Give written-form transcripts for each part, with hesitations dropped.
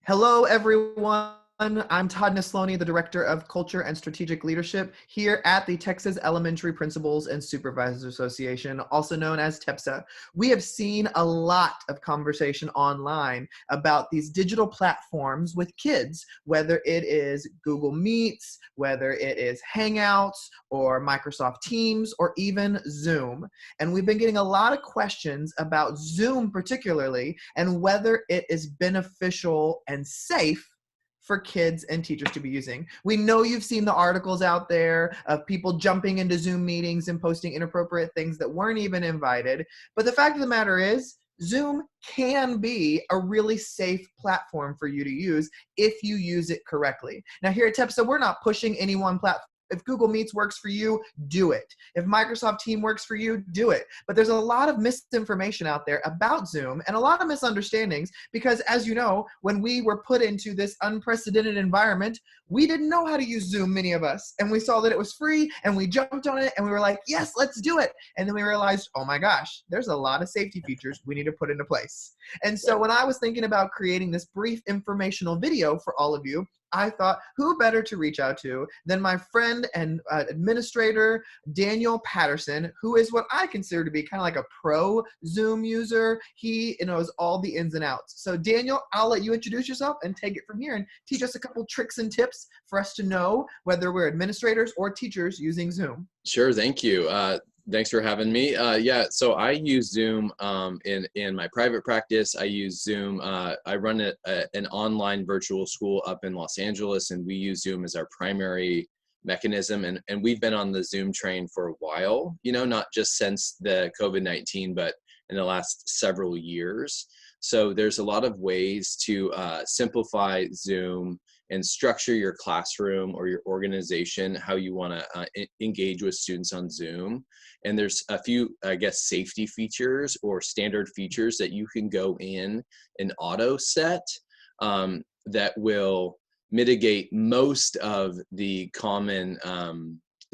Hello, everyone. I'm Todd Neslony, the Director of Culture and Strategic Leadership here at the Texas Elementary Principals and Supervisors Association, also known as TEPSA. We have seen a lot of conversation online about these digital platforms with kids, whether it is Google Meets, whether it is Hangouts or Microsoft Teams, or even Zoom. And we've been getting a lot of questions about Zoom particularly, and whether it is beneficial and safe for kids and teachers to be using. We know you've seen the articles out there of people jumping into Zoom meetings and posting inappropriate things that weren't even invited. But the fact of the matter is, Zoom can be a really safe platform for you to use if you use it correctly. Now here at TEPSA, we're not pushing any one platform. If Google Meets works for you, do it. If Microsoft Team works for you, do it. But there's a lot of misinformation out there about Zoom and a lot of misunderstandings because, as you know, when we were put into this unprecedented environment, we didn't know how to use Zoom, many of us. And we saw that it was free and we jumped on it and we were like, yes, let's do it. And then we realized, oh my gosh, there's a lot of safety features we need to put into place. And so when I was thinking about creating this brief informational video for all of you, I thought, who better to reach out to than my friend and administrator, Daniel Patterson, who is what I consider to be kind of like a pro Zoom user. He knows all the ins and outs. So Daniel, I'll let you introduce yourself and take it from here and teach us a couple tricks and tips for us to know whether we're administrators or teachers using Zoom. Sure, thank you. Thanks for having me. Yeah, so I use Zoom in my private practice. I use Zoom. I run an online virtual school up in Los Angeles, and we use Zoom as our primary mechanism. And we've been on the Zoom train for a while, not just since the COVID-19, but in the last several years. So there's a lot of ways to simplify Zoom and structure your classroom or your organization, how you want to engage with students on Zoom. And there's a few, I guess, safety features or standard features that you can go in and auto set that will mitigate most of the common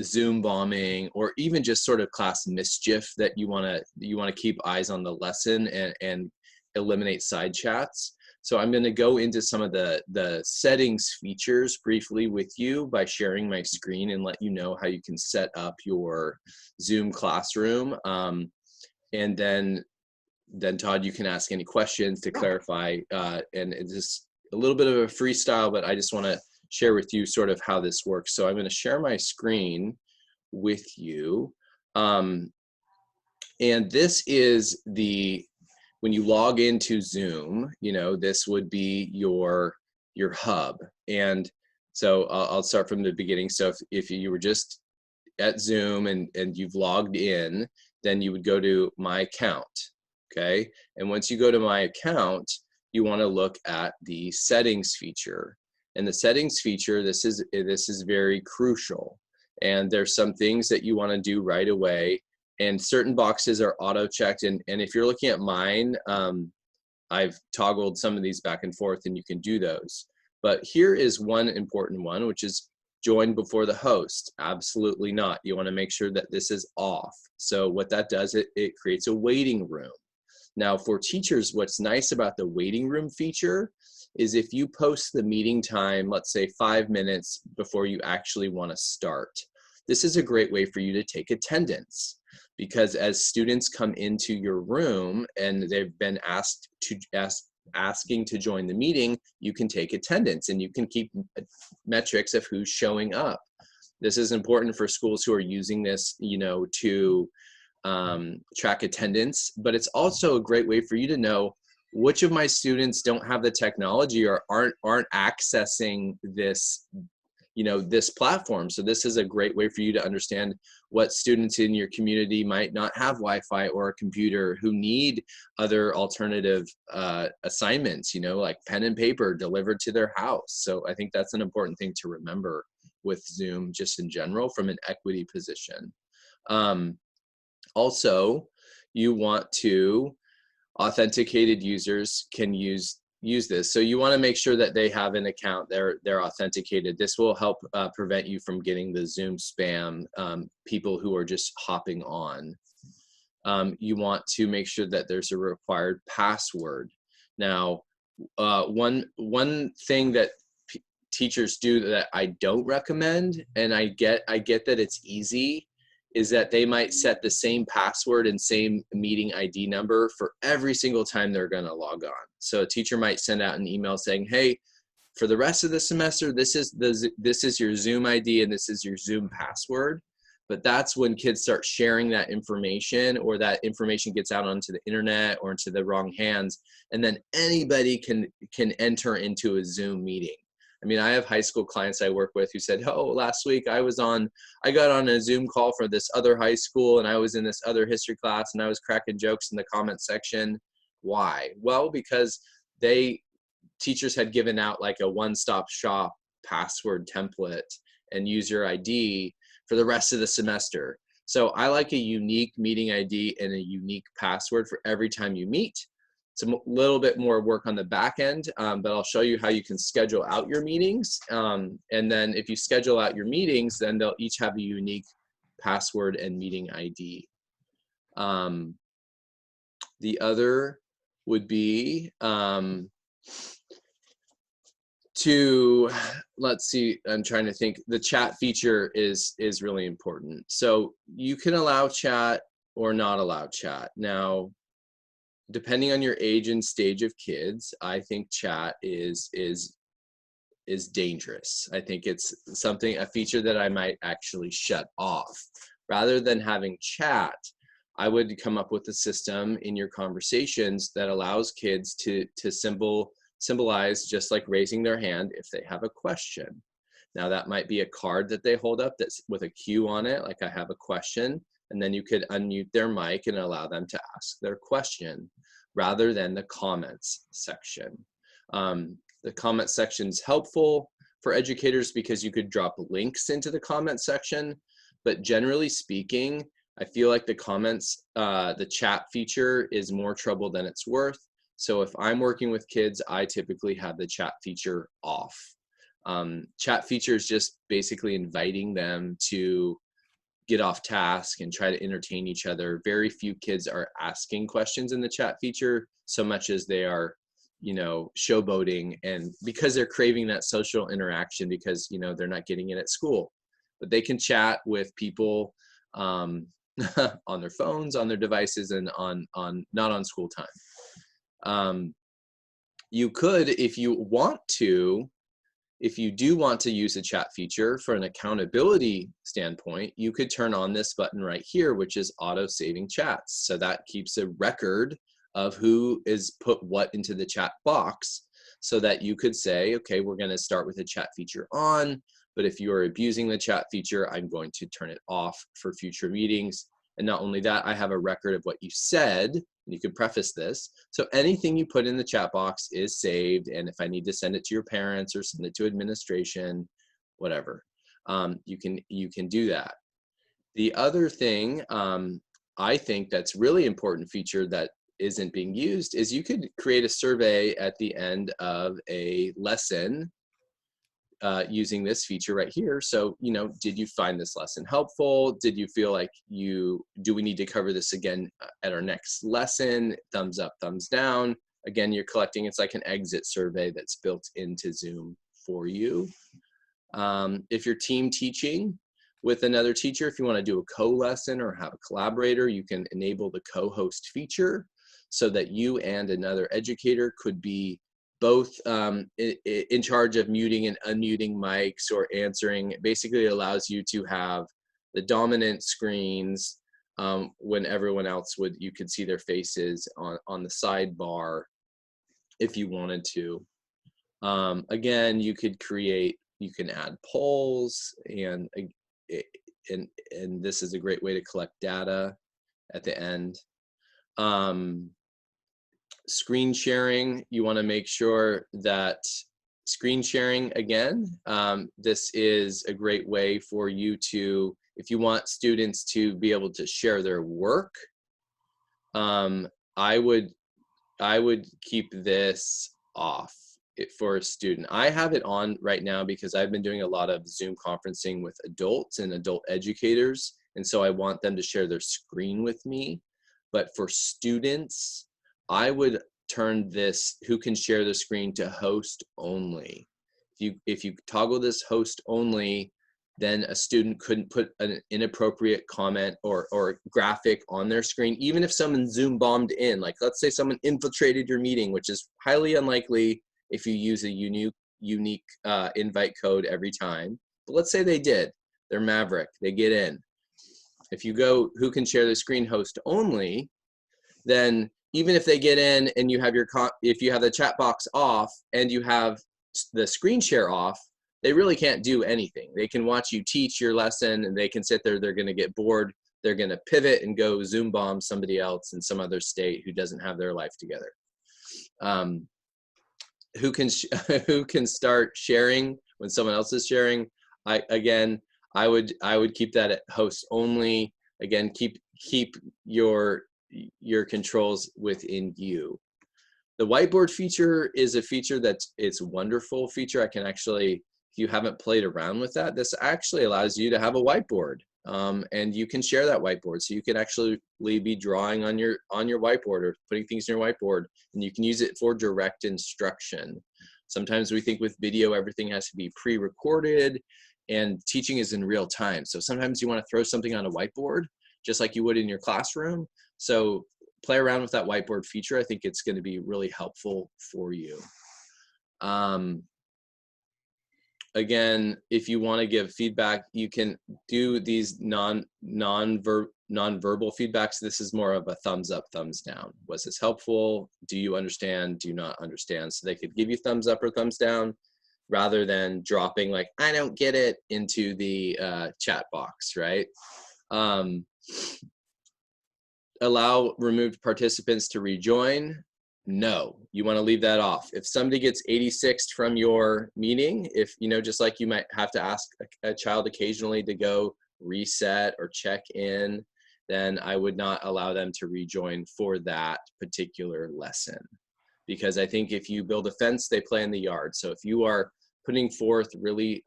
Zoom bombing or even just sort of class mischief that you want to keep eyes on the lesson and eliminate side chats. So I'm going to go into some of the settings features briefly with you by sharing my screen and let you know how you can set up your Zoom classroom. And then Todd, you can ask any questions to clarify. And it's just a little bit of a freestyle, but I just want to share with you sort of how this works. So I'm going to share my screen with you. And this is when you log into Zoom, this would be your hub. And so I'll start from the beginning. So if you were just at Zoom and you've logged in, then you would go to My Account, okay? And once you go to My Account, you want to look at the settings feature. And the settings feature, this is very crucial. And there's some things that you want to do right away. And certain boxes are auto-checked. And if you're looking at mine, I've toggled some of these back and forth and you can do those. But here is one important one, which is join before the host. Absolutely not. You want to make sure that this is off. So what that does, it creates a waiting room. Now for teachers, what's nice about the waiting room feature is if you post the meeting time, let's say 5 minutes before you actually want to start, this is a great way for you to take attendance. Because as students come into your room and they've been asking to join the meeting, you can take attendance and you can keep metrics of who's showing up. This is important for schools who are using this, to track attendance, but it's also a great way for you to know which of my students don't have the technology or aren't accessing this this platform. So this is a great way for you to understand what students in your community might not have Wi-Fi or a computer who need other alternative assignments, like pen and paper delivered to their house. So I think that's an important thing to remember with Zoom just in general from an equity position. Also, you want to, authenticated users can use this. So you want to make sure that they have an account, they're authenticated. This will help prevent you from getting the Zoom spam, people who are just hopping on. You want to make sure that there's a required password. Now, One thing that teachers do that I don't recommend, and I get that it's easy, is that they might set the same password and same meeting ID number for every single time they're going to log on. So a teacher might send out an email saying, hey, for the rest of the semester, this is your Zoom ID and this is your Zoom password. But that's when kids start sharing that information, or that information gets out onto the internet or into the wrong hands, and then anybody can enter into a Zoom meeting. I mean, I have high school clients I work with who said, oh, last week I got on a Zoom call for this other high school, and I was in this other history class, and I was cracking jokes in the comment section. Why? Well, because teachers had given out like a one-stop shop password template and user ID for the rest of the semester. So I like a unique meeting ID and a unique password for every time you meet. It's a little bit more work on the back end, but I'll show you how you can schedule out your meetings. And then if you schedule out your meetings, then they'll each have a unique password and meeting ID. The other would be let's see, I'm trying to think, the chat feature is really important. So you can allow chat or not allow chat. Now, depending on your age and stage of kids, I think chat is dangerous. I think it's a feature that I might actually shut off. Rather than having chat, I would come up with a system in your conversations that allows kids to symbolize, just like raising their hand, if they have a question. Now that might be a card that they hold up that's with a Q on it, like I have a question, and then you could unmute their mic and allow them to ask their question, rather than the comments section. The comment section is helpful for educators because you could drop links into the comment section, but generally speaking, I feel like the chat feature is more trouble than it's worth. So if I'm working with kids, I typically have the chat feature off. Chat feature is just basically inviting them to get off task and try to entertain each other. Very few kids are asking questions in the chat feature so much as they are, showboating, and because they're craving that social interaction because, they're not getting it at school. But they can chat with people on their phones, on their devices, and not on school time. You could, if you do want to use a chat feature for an accountability standpoint, you could turn on this button right here, which is auto saving chats. So that keeps a record of who is put what into the chat box, so that you could say, okay, we're going to start with a chat feature on, but if you are abusing the chat feature, I'm going to turn it off for future meetings. And not only that, I have a record of what you said. You could preface this. So anything you put in the chat box is saved. And if I need to send it to your parents or send it to administration, whatever, you can do that. The other thing I think that's really important feature that isn't being used is you could create a survey at the end of a lesson using this feature right here. So, did you find this lesson helpful? Did you feel like do we need to cover this again at our next lesson? Thumbs up, thumbs down. Again, you're collecting, it's like an exit survey that's built into Zoom for you. If you're team teaching with another teacher, if you want to do a co-lesson or have a collaborator, you can enable the co-host feature so that you and another educator could be both in charge of muting and unmuting mics or answering. It basically allows you to have the dominant screens when everyone else you could see their faces on the sidebar if you wanted to. Again, you can add polls, and this is a great way to collect data at the end. Screen sharing, you want to make sure that screen sharing, again, this is a great way for you to, if you want students to be able to share their work, I would keep this off for a student. I have it on right now because I've been doing a lot of Zoom conferencing with adults and adult educators, and so I want them to share their screen with me. But for students, I would turned this who can share the screen to host only. If you toggle this host only, then a student couldn't put an inappropriate comment or graphic on their screen, even if someone Zoom bombed in. Like, let's say someone infiltrated your meeting, which is highly unlikely if you use a unique invite code every time. But let's say they did. They're Maverick. They get in. If you go who can share the screen host only, then even if they get in and you have if you have the chat box off and you have the screen share off, they really can't do anything. They can watch you teach your lesson and they can sit there, they're gonna get bored, they're gonna pivot and go Zoom bomb somebody else in some other state who doesn't have their life together. Who can start sharing when someone else is sharing? I would keep that at host only. Again, keep your controls within you. The whiteboard feature is a feature it's a wonderful feature. I can actually, if you haven't played around with that, this actually allows you to have a whiteboard, and you can share that whiteboard. So you can actually be drawing on your whiteboard or putting things in your whiteboard, and you can use it for direct instruction. Sometimes we think with video, everything has to be pre-recorded, and teaching is in real time. So sometimes you want to throw something on a whiteboard, just like you would in your classroom. So play around with that whiteboard feature. I think it's going to be really helpful for you. Again, if you want to give feedback, you can do these non-verbal feedbacks. This is more of a thumbs up, thumbs down. Was this helpful? Do you understand? Do you not understand? So they could give you thumbs up or thumbs down, rather than dropping like, I don't get it, into the chat box, right? Allow removed participants to rejoin. No, you want to leave that off. If somebody gets 86'd from your meeting, if, just like you might have to ask a child occasionally to go reset or check in, then I would not allow them to rejoin for that particular lesson. Because I think if you build a fence, they play in the yard. So if you are putting forth really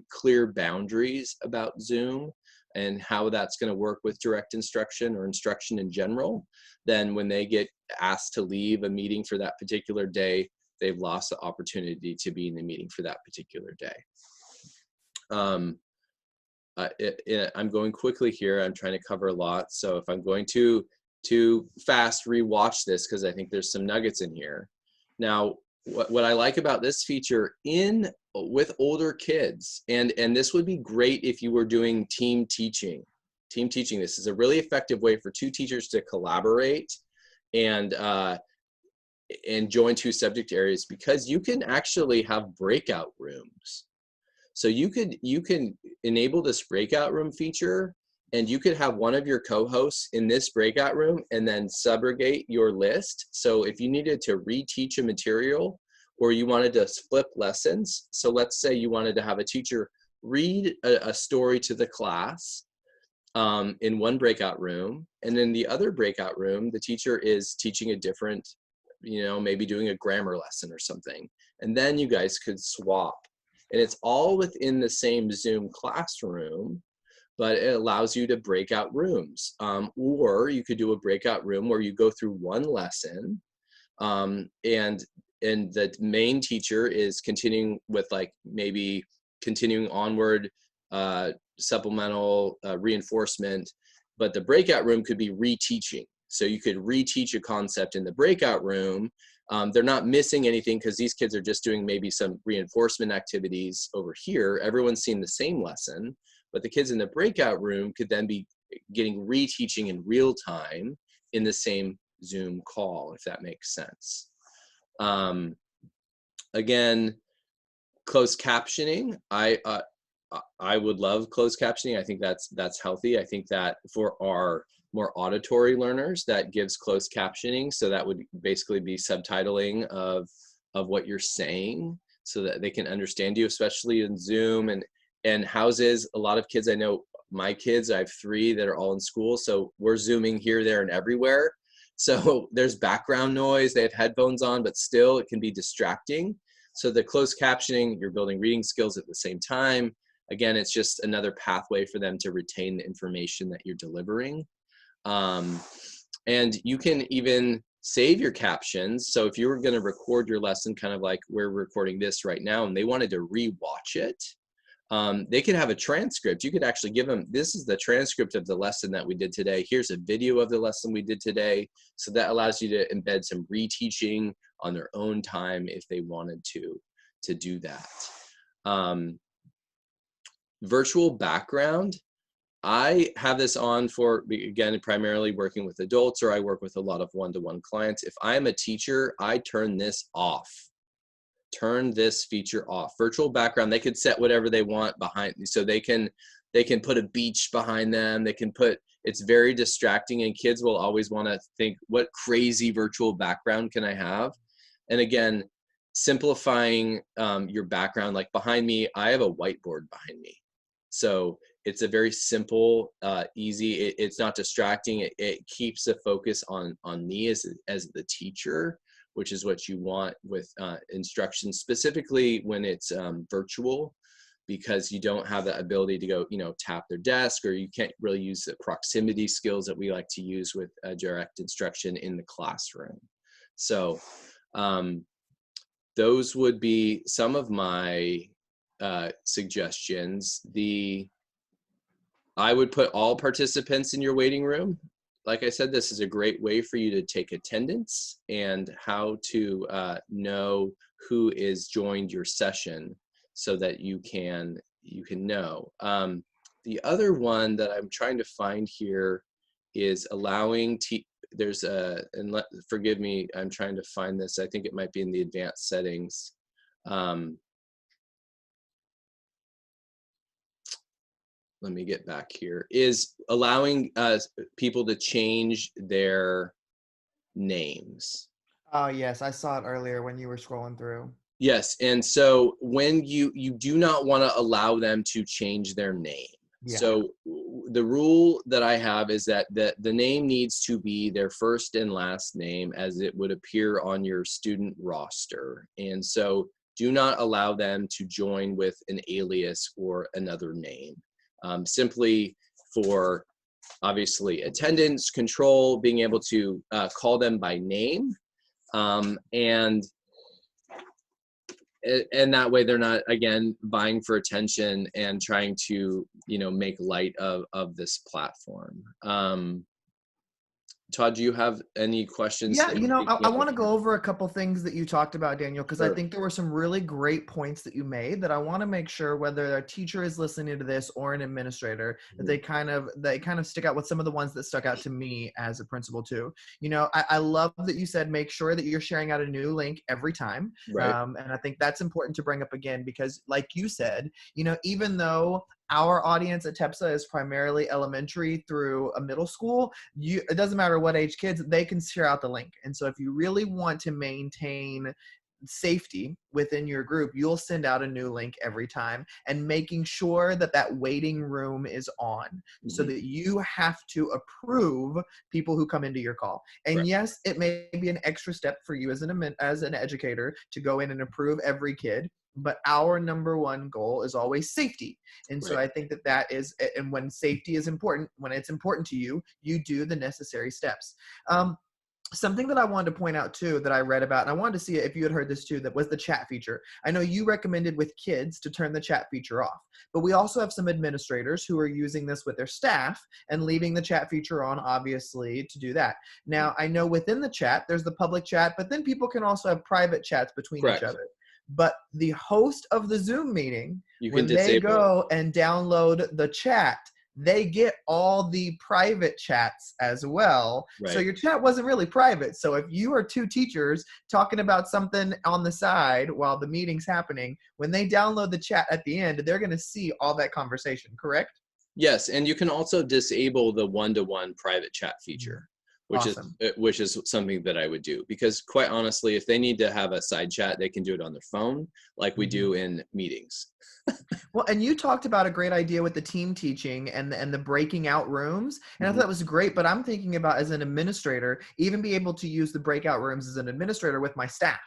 clear boundaries about Zoom and how that's going to work with direct instruction or instruction in general, then when they get asked to leave a meeting for that particular day, they've lost the opportunity to be in the meeting for that particular day. I'm going quickly here. I'm trying to cover a lot. So if I'm going too fast, rewatch this, because I think there's some nuggets in here. Now, what I like about this feature with older kids, and this would be great if you were doing team teaching. This is a really effective way for two teachers to collaborate and join two subject areas, because you can actually have breakout rooms. So you can enable this breakout room feature, and you could have one of your co-hosts in this breakout room and then subrogate your list. So if you needed to reteach a material, or you wanted to flip lessons, so let's say you wanted to have a teacher read a story to the class in one breakout room, and in the other breakout room, the teacher is teaching a different, maybe doing a grammar lesson or something. And then you guys could swap. And it's all within the same Zoom classroom, but it allows you to break out rooms. Or you could do a breakout room where you go through one lesson, and the main teacher is continuing with maybe continuing onward, supplemental reinforcement, but the breakout room could be reteaching. So you could reteach a concept in the breakout room. They're not missing anything because these kids are just doing maybe some reinforcement activities over here. Everyone's seen the same lesson, but the kids in the breakout room could then be getting reteaching in real time in the same Zoom call, if that makes sense. Again, closed captioning. I would love closed captioning. I think that's healthy. I think that for our more auditory learners, that gives closed captioning. So that would basically be subtitling of what you're saying, so that they can understand you, especially in Zoom and houses. A lot of kids, I know my kids, I have 3 that are all in school. So we're Zooming here, there, and everywhere. So there's background noise. They have headphones on, but still it can be distracting. So the closed captioning, you're building reading skills at the same time. Again, it's just another pathway for them to retain the information that you're delivering. And you can even save your captions. So if you were going to record your lesson, kind of like we're recording this right now, and they wanted to rewatch it, they could have a transcript. You could actually give them, this is the transcript of the lesson that we did today. Here's a video of the lesson we did today. So that allows you to embed some reteaching on their own time if they wanted to do that. Virtual background. I have this on for, again, primarily working with adults, or I work with a lot of one-to-one clients. If I'm a teacher, I turn this off. Turn this feature off. Virtual background, they could set whatever they want behind, so they can put a beach behind them. They can put, it's very distracting, and kids will always want to think, what crazy virtual background can I have? And again, simplifying your background, like behind me, I have a whiteboard behind me. So it's a very simple, easy, it's not distracting. It keeps the focus on me as the teacher, which is what you want with instruction, specifically when it's virtual, because you don't have the ability to go, tap their desk, or you can't really use the proximity skills that we like to use with direct instruction in the classroom. So those would be some of my suggestions. I would put all participants in your waiting room. Like I said, this is a great way for you to take attendance and how to know who is joined your session, so that you can know. The other one that I'm trying to find here is allowing forgive me, I'm trying to find this. I think it might be in the advanced settings. Let me get back here, is allowing people to change their names. Oh, yes. I saw it earlier when you were scrolling through. Yes. And so when you do not want to allow them to change their name. Yeah. So the rule that I have is that the name needs to be their first and last name as it would appear on your student roster. And so do not allow them to join with an alias or another name. Simply for, obviously, attendance control, being able to call them by name, and that way they're not, again, vying for attention and trying to make light of this platform. Todd, do you have any questions? Yeah, I want to go over a couple things that you talked about, Daniel, because I think there were some really great points that you made that I want to make sure, whether a teacher is listening to this or an administrator, that they kind of stick out with some of the ones that stuck out to me as a principal too. I love that you said make sure that you're sharing out a new link every time. Right. And I think that's important to bring up again, because like you said, even though our audience at TEPSA is primarily elementary through a middle school, it doesn't matter what age kids, they can share out the link. And so if you really want to maintain safety within your group, you'll send out a new link every time, and making sure that waiting room is on, so that you have to approve people who come into your call. And yes, it may be an extra step for you as an educator to go in and approve every kid, but our number one goal is always safety. And so I think that is, and when safety is important, when it's important to you, you do the necessary steps. Something that I wanted to point out too, that I read about, and I wanted to see if you had heard this too, that was the chat feature. I know you recommended with kids to turn the chat feature off, but we also have some administrators who are using this with their staff and leaving the chat feature on, obviously, to do that. Now, I know within the chat, there's the public chat, but then people can also have private chats between each other. But the host of the Zoom meeting, when they go and download the chat, they get all the private chats as well. So your chat wasn't really private. So if you are two teachers talking about something on the side while the meeting's happening, when they download the chat at the end, they're going to see all that conversation, correct? Yes, and you can also disable the one-to-one private chat feature, which is something that I would do, because quite honestly, if they need to have a side chat, they can do it on their phone like we do in meetings. Well, and you talked about a great idea with the team teaching and the breaking out rooms. And I thought that was great, but I'm thinking about, as an administrator, even be able to use the breakout rooms as an administrator with my staff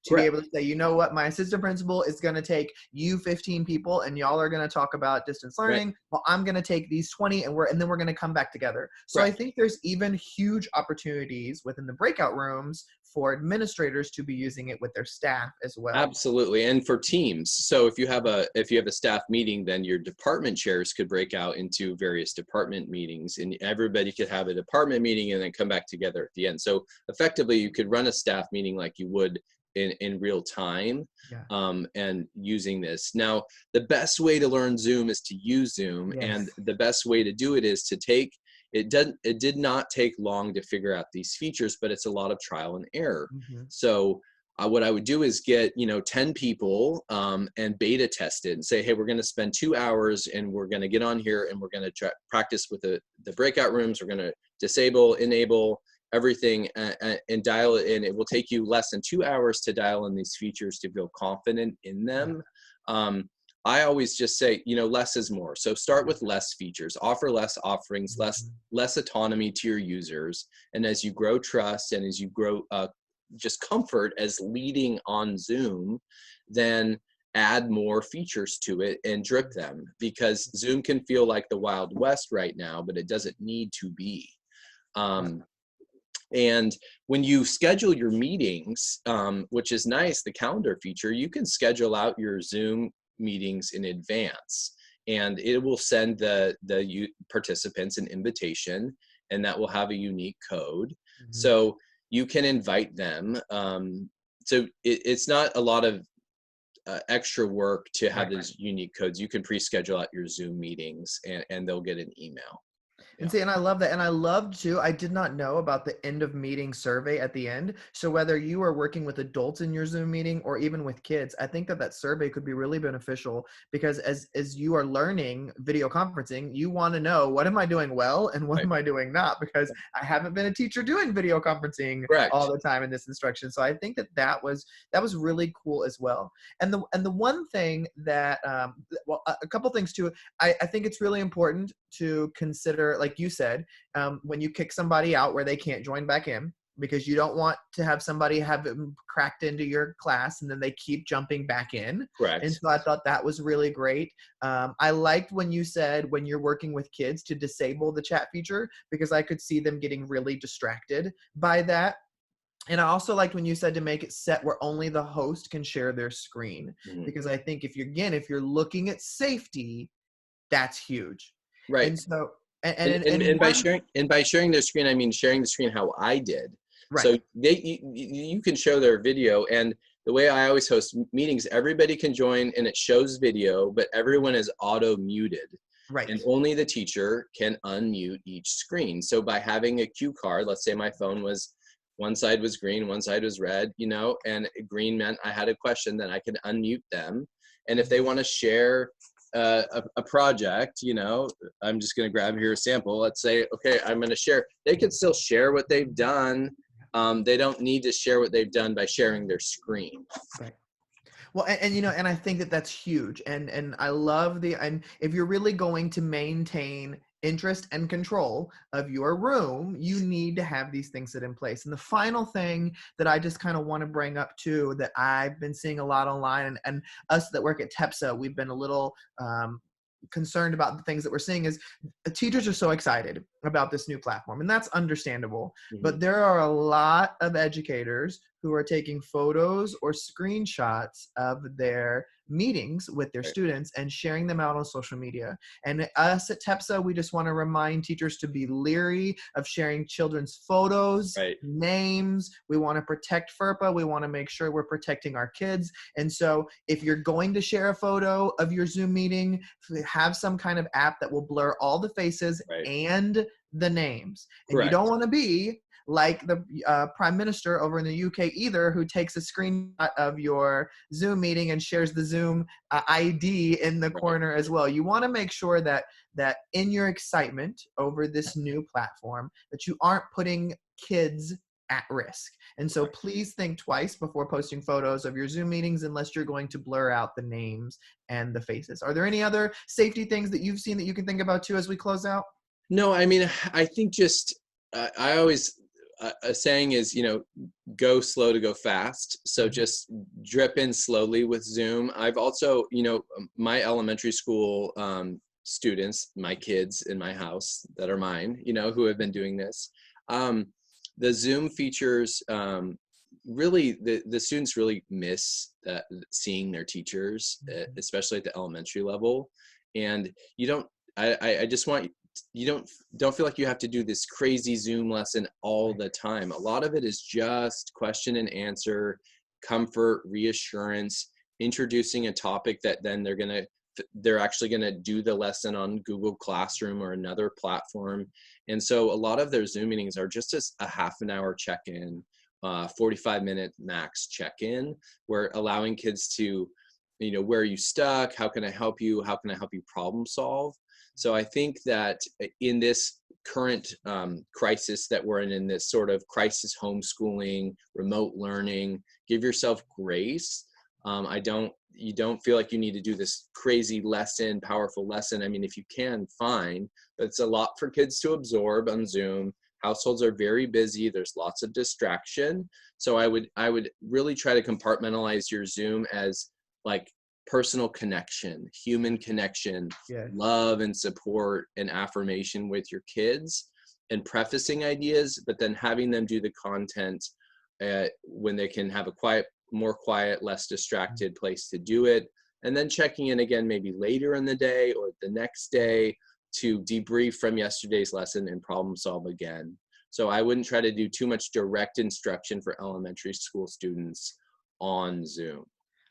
to be Correct. able to say, you know what, my assistant principal is going to take you 15 people and y'all are going to talk about distance Right. learning. Well, I'm going to take these 20 and then we're going to come back together. So I Correct. think there's even huge opportunities within the breakout rooms for administrators to be using it with their staff as well. Absolutely. And for teams. So if you have a staff meeting, then your department chairs could break out into various department meetings, and everybody could have a department meeting and then come back together at the end. So effectively you could run a staff meeting like you would in real time, Yeah. and using this. Now, the best way to learn Zoom is to use Zoom. Yes. And the best way to do it is to take, it did not take long to figure out these features, but it's a lot of trial and error. Mm-hmm. So what I would do is get 10 people and beta test it and say, hey, we're going to spend 2 hours and we're going to get on here and we're going to practice with the breakout rooms. We're going to disable, enable everything and dial it in. It will take you less than 2 hours to dial in these features to feel confident in them. I always just say, less is more. So start with less features, offer less offerings, less autonomy to your users. And as you grow trust and as you grow just comfort as leading on Zoom, then add more features to it and drip them, because Zoom can feel like the Wild West right now, but it doesn't need to be. And when you schedule your meetings, which is nice, the calendar feature, you can schedule out your Zoom meetings in advance, and it will send the participants an invitation, and that will have a unique code. Mm-hmm. So you can invite them. So it's not a lot of extra work to have those unique codes. You can pre-schedule out your Zoom meetings and they'll get an email. And see, and I love that. And I loved too, I did not know about the end of meeting survey at the end. So whether you are working with adults in your Zoom meeting or even with kids, I think that survey could be really beneficial, because as you are learning video conferencing, you want to know, what am I doing well and what am I doing not? Because I haven't been a teacher doing video conferencing all the time in this instruction. So I think that was really cool as well. And the one thing that, a couple things too, I think it's really important to consider, like you said, when you kick somebody out where they can't join back in, because you don't want to have somebody have them cracked into your class and then they keep jumping back in. Correct. And so I thought that was really great. I liked when you said, when you're working with kids, to disable the chat feature, because I could see them getting really distracted by that. And I also liked when you said to make it set where only the host can share their screen, because I think if you're looking at safety, that's huge. Right. And so, and by sharing their screen, I mean sharing the screen how I did. Right. So you can show their video, and the way I always host meetings, everybody can join and it shows video, but everyone is auto muted. Right. And only the teacher can unmute each screen. So by having a cue card, let's say my phone was, one side was green, one side was red, and green meant I had a question, then I could unmute them. And if they want to share a project, I'm just going to grab here a sample. Let's say, okay, I'm going to share. They could still share what they've done. They don't need to share what they've done by sharing their screen. Right. Well, and I think that that's huge. And I love and if you're really going to maintain interest and control of your room, you need to have these things set in place. And the final thing that I just kind of want to bring up too, that I've been seeing a lot online, and us that work at TEPSA, we've been a little concerned about the things that we're seeing, is teachers are so excited about this new platform, and that's understandable. But there are a lot of educators who are taking photos or screenshots of their meetings with their students and sharing them out on social media. And us at TEPSA, we just want to remind teachers to be leery of sharing children's photos, names. We want to protect FERPA. We want to make sure we're protecting our kids. And so if you're going to share a photo of your Zoom meeting, have some kind of app that will blur all the faces and the names. And you don't want to be like the Prime Minister over in the UK either, who takes a screenshot of your Zoom meeting and shares the Zoom ID in the corner as well. You want to make sure that in your excitement over this new platform, that you aren't putting kids at risk. And so please think twice before posting photos of your Zoom meetings, unless you're going to blur out the names and the faces. Are there any other safety things that you've seen that you can think about too as we close out? No, I mean, I think just, a saying is, go slow to go fast. So just drip in slowly with Zoom. I've also, my elementary school students, my kids in my house that are mine, who have been doing this. The Zoom features, really, the students really miss seeing their teachers, especially at the elementary level. And I just want you don't feel like you have to do this crazy Zoom lesson all the time. A lot of it is just question and answer, comfort, reassurance, introducing a topic that then they're actually going to do the lesson on Google Classroom or another platform. And so a lot of their Zoom meetings are just a half an hour check-in, 45-minute max check-in, where allowing kids to, where are you stuck? How can I help you? How can I help you problem solve? So I think that in this current crisis that we're in this sort of crisis homeschooling, remote learning, give yourself grace. You don't feel like you need to do this crazy lesson, powerful lesson. I mean, if you can, fine, but it's a lot for kids to absorb on Zoom. Households are very busy. There's lots of distraction. So I would really try to compartmentalize your Zoom as like personal connection, human connection, love and support and affirmation with your kids, and prefacing ideas, but then having them do the content when they can have a more quiet, less distracted place to do it. And then checking in again, maybe later in the day or the next day to debrief from yesterday's lesson and problem solve again. So I wouldn't try to do too much direct instruction for elementary school students on Zoom.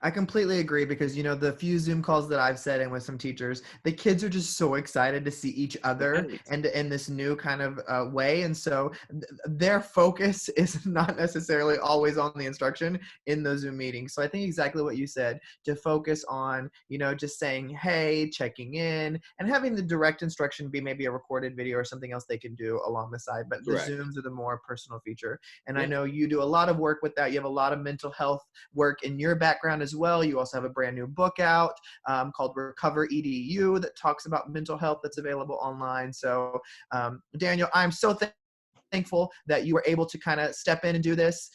I completely agree because, the few Zoom calls that I've sat in with some teachers, the kids are just so excited to see each other Right. and in this new kind of way. And so their focus is not necessarily always on the instruction in those Zoom meetings. So I think exactly what you said, to focus on, just saying, hey, checking in, and having the direct instruction be maybe a recorded video or something else they can do along the side. But the Correct. Zooms are the more personal feature. And Yeah. I know you do a lot of work with that. You have a lot of mental health work in your background as well. You also have a brand new book out called Recover EDU that talks about mental health that's available online. So Daniel, I'm so thankful that you were able to kind of step in and do this.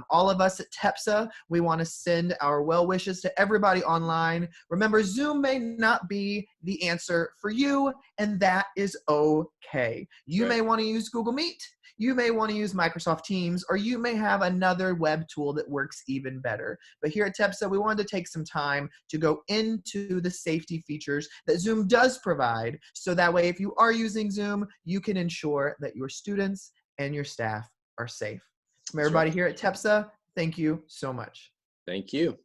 All of us at TEPSA, we want to send our well wishes to everybody online. Remember, Zoom may not be the answer for you, and that is okay. You may want to use Google Meet. You may want to use Microsoft Teams, or you may have another web tool that works even better. But here at TEPSA, we wanted to take some time to go into the safety features that Zoom does provide. So that way, if you are using Zoom, you can ensure that your students and your staff are safe. From everybody here at TEPSA, thank you so much. Thank you.